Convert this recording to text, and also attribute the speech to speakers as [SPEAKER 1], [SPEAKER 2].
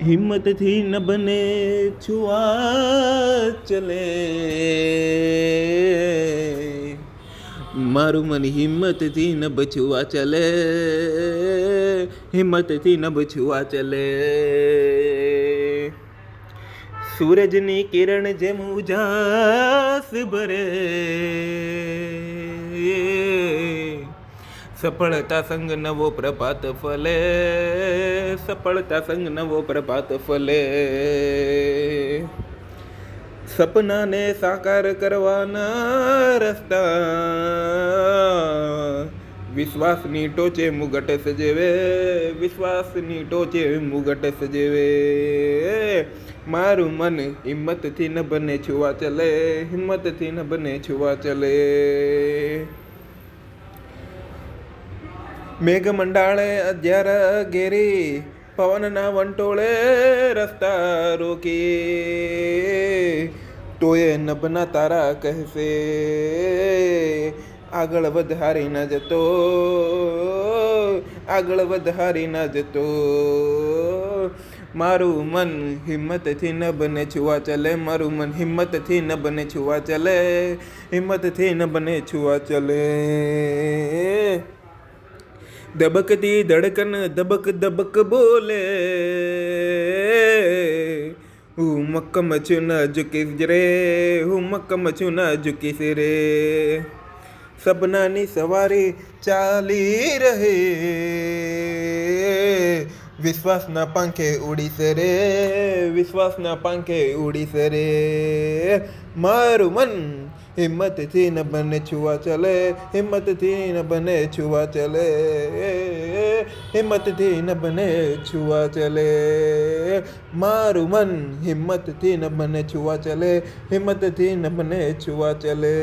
[SPEAKER 1] હિંમતથી ન બને છુઆ ચલે, મારું મન હિંમતથી ન બચવા ચલે, હિંમતથી ન બચવા ચલે. સૂરજની કિરણ જેમ ઉજાસ ભરે, સફળતા સંગ નવો પ્રભાત ફલે, સફળતા સંગ નવો પ્રભાત ફલે. સપનાને સાકાર કરવાના રસ્તા, વિશ્વાસની ટોચે મુગટ સજેવે, વિશ્વાસની ટોચે મુગટ સજેવે. મારું મન હિંમતથી ન બને છુઆ ચલે, હિંમતથી ન બને છુઆ ચલે. મેઘ મંડાળે અધ્યાર ઘેરી, પવનના વંટોળે રસ્તા રોકી, તોય નભના તારા કહેશે, આગળ વધારી ન જતો, આગળ વધારી ન જતો. મારું મન હિંમતથી ન બને છુઆ ચલે, મારું મન હિંમતથી ન બને છુઆ ચલે, હિંમતથી ન બને છુઆ ચલે. દબકતી ધડકન દબક દબક બોલે, હું મક્કમ છું ન ઝુકીશ રે, હું મક્કમ છું ન ઝુકીશ રે. સપનાની સવારી ચાલી રહે, વિશ્વાસના પાંખે ઉડીશ રે, વિશ્વાસના પાંખે ઉડીશ રે. મારું મન હિંમતથી ન બને છુઆ ચલે, હિંમતથી ન બને છુઆ ચલે, હિંમતથી ન બને છુઆ ચલે. મારું મન હિંમતથી ન બને છુઆ ચલે, હિંમતથી ન બને છુઆ ચલે.